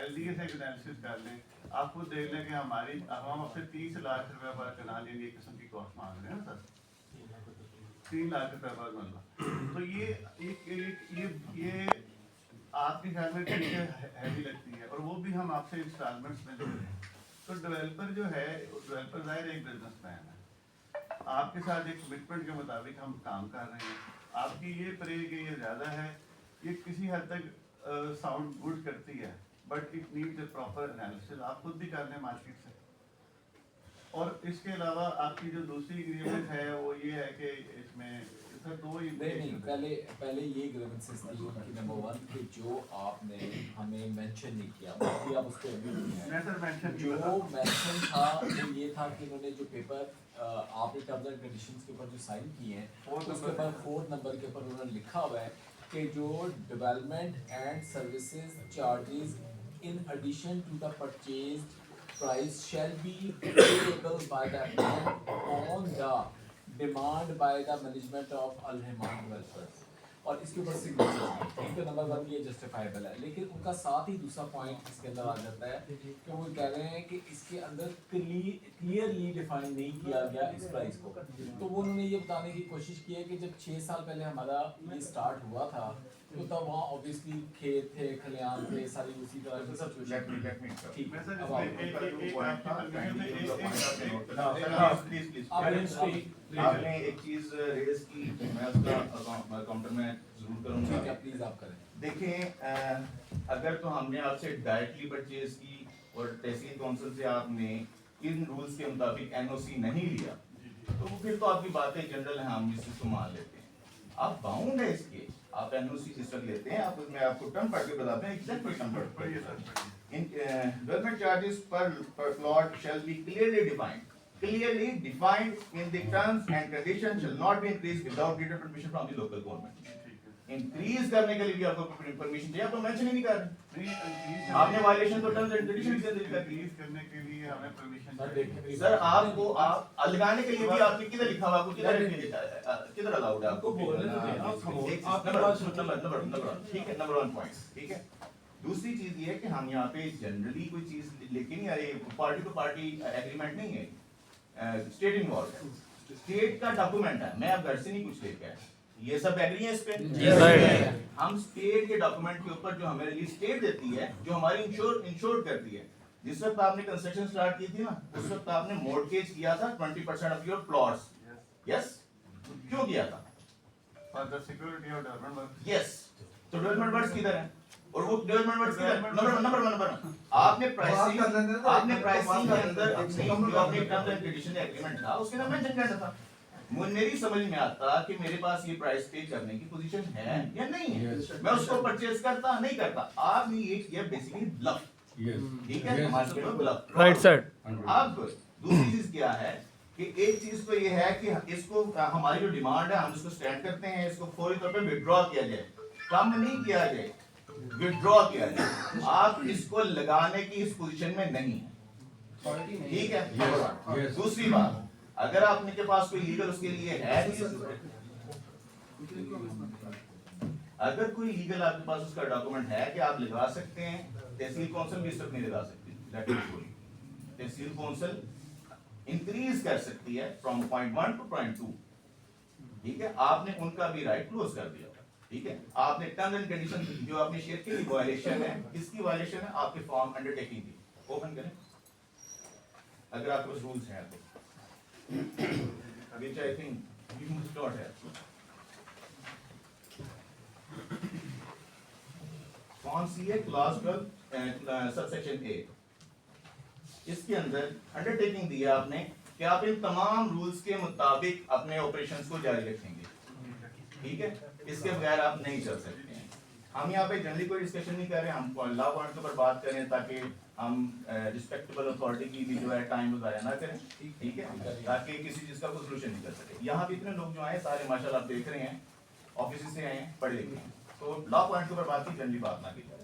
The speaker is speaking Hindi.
जल्दी से एनालिसिस कर लें, आप खुद देख लें कि हमारी हम आपसे 30 लाख रुपए पर कनाल यानी एक किस्म की कॉस्ट मांग रहे हैं ना सर, 3 लाख रुपए पर मतलब। तो ये आपके ख्याल में ठीक है, हैवी लगती है, और वो भी हम आपसे इंस्टॉलमेंट्स में ले रहे हैं। तो डेवलपर जो है, डेवलपर ज़ाहिर एक बिजनेसमैन है, आपके साथ एक कमिटमेंट के मुताबिक हम काम कर रहे हैं। आपकी ये प्रे कि ये ज़्यादा है, ये किसी हद तक साउंड गुड करती है, but it needs a proper analysis. आप खुद भी कर लें मार्केट से। और इसके अलावा आपकी जो दूसरी एग्रीमेंट है वो ये है कि इसमें सर दो ही नहीं, पहले ये ग्रीवेंसेस थी उनकी। नंबर 1 कि जो आपने हमें मेंशन नहीं किया, बाकी आप उसको एडमिट नहीं है। मैं सर मेंशन जो मेंशन था वो ये था कि इन्होंने जो पेपर आपने टर्म्स एंड कंडीशंस के ऊपर जो साइन किए हैं, उसके ऊपर 4 नंबर के ऊपर उन्होंने लिखा हुआ है कि जो development and services charges in addition to the purchased price shall be payable by the bank on the demand by the management of Al Rahman developers. और इसके ऊपर सिग्नेचर, ठीक है, नंबर 1 ये जस्टिफाइबल है। लेकिन उनका साथ ही दूसरा पॉइंट इसके अंदर आ जाता है कि वो कह रहे हैं कि इसके अंदर क्लियरली डिफाइन नहीं किया गया इस प्राइस को। तो वो उन्होंने ये बताने की कोशिश की है कि जब 6 साल पहले हमारा ये स्टार्ट हुआ था तो तब वहाँ ऑब्वियसली खेत थे, खलियान थे, सारी उसी तरह की सिचुएशन। ठीक है, अब आपने एक चीज रेज की, मैं उसका काउंटर में जरूर करूंगा। क्या प्लीज आप करें। देखें, अगर तो हमने आपसे डायरेक्टली परचेज की और तहसील काउंसिल से आपने इन रूल्स के मुताबिक एनओसी नहीं लिया, तो फिर तो आपकी बातें जनरल हैं, हम इस चीज को मान लेते हैं। आप बाउंड है इसके, आप एनओसी जिस वक्त लेते हैं, आप उसमें आपको टर्म पढ़ के बताते हैं, एग्जैक्ट टर्म पढ़िए सर। इन डेवलपमेंट चार्जेस पर plot shall be clearly defined in the terms and conditions shall not be increased without written permission from the local government. Increase करने के लिए भी आपको परमिशन चाहिए, आप तो मेंशन ही नहीं कर रहे। आपने वायलेशन तो टर्म्स एंड कंडीशंस के अंदर इंक्रीज करने के लिए हमें परमिशन सर, आपको आप लगाने के लिए भी आपने किधर लिखा हुआ, किधर अलाउड है आपको बोलने तो देना। नंबर ठीक है, नंबर 1 पॉइंट ठीक है। दूसरी चीज ये है कि हम यहाँ पे जनरली कोई चीज लेके नहीं आ रहे, पार्टी टू पार्टी एग्रीमेंट नहीं है, स्टेट इन्वॉल्व है, स्टेट का डॉक्यूमेंट है, मैं अब घर से नहीं कुछ लेके आया, ये सब एग्री है इस पे। हम स्टेट के डॉक्यूमेंट के ऊपर जो हमें रिलीज स्टेट देती है, जो हमारी इंश्योर करती है। जिस वक्त आपने कंस्ट्रक्शन स्टार्ट की थी ना, उस वक्त आपने मॉर्गेज किया था 20% ऑफ योर प्लॉट्स, यस, क्यों किया था? For the security of development work. Yes, तो डेवलपमेंट वर्क्स किधर है? और वो डेवलपमेंट वर्क्स किधर? नंबर आपने प्राइसिंग के अंदर जो अपने टर्म्स एंड कंडीशन एग्रीमेंट था उसके अंदर मेंशन करना था। मेरी समझ में आता कि मेरे पास ये प्राइस पे करने की पोजीशन है या नहीं है, मैं उसको परचेज करता नहीं करता। आपने ये किया बेसिकली ब्लफ, ठीक है, हमारे पास ब्लफ, राइट सर। अब दूसरी चीज क्या है कि एक चीज तो ये है कि इसको हमारी जो डिमांड है हम इसको स्टैंड करते हैं, इसको फौरी तौर पे विथड्रॉ किया जाए, कम नहीं किया जाए, विथड्रॉ किया जाए। आप इसको लगाने की इस पोजीशन में नहीं है, ठीक है। दूसरी बात, अगर आपने के पास कोई लीगल उसके लिए है, अगर कोई लीगल आपके पास उसका डॉक्यूमेंट है कि आप लगा सकते हैं, तहसील काउंसिल भी इस वक्त नहीं लगा सकती। तहसील काउंसिल इंक्रीज कर सकती है फ्रॉम पॉइंट 1 टू पॉइंट 2, ठीक है, आपने उनका भी राइट क्लोज कर दिया, ठीक है। आपने टर्म्स एंड कंडीशन जो आपने शेयर की वायलेशन है, किसकी वायलेशन है? आपके फॉर्म अंडरटेकिंग की, ओपन करें अगर आपके पास रूल्स हैं तो, which I think you must not have. कौन सी है? क्लास 12 सबसेक्शन A, इसके अंदर अंडरटेकिंग दिया आपने कि आप इन तमाम रूल्स के मुताबिक अपने ऑपरेशंस को जारी रखेंगे, ठीक है, इसके बगैर आप नहीं चल सकते हैं। हम यहाँ पे जनरली कोई डिस्कशन नहीं कर रहे, हम लॉ पॉइंट के ऊपर बात करें ताकि हम रिस्पेक्टेबल अथॉरिटी की भी जो है टाइम ज़ाया ना करें, ठीक है, ताकि किसी चीज़ का कोई सोल्यूशन नहीं कर सके। यहाँ पे इतने लोग जो आए सारे माशाल्लाह आप देख रहे हैं ऑफिस से आए हैं, पढ़े लिखे हैं, तो लॉ पॉइंट के ऊपर बात की, जनरली बात ना की जाए।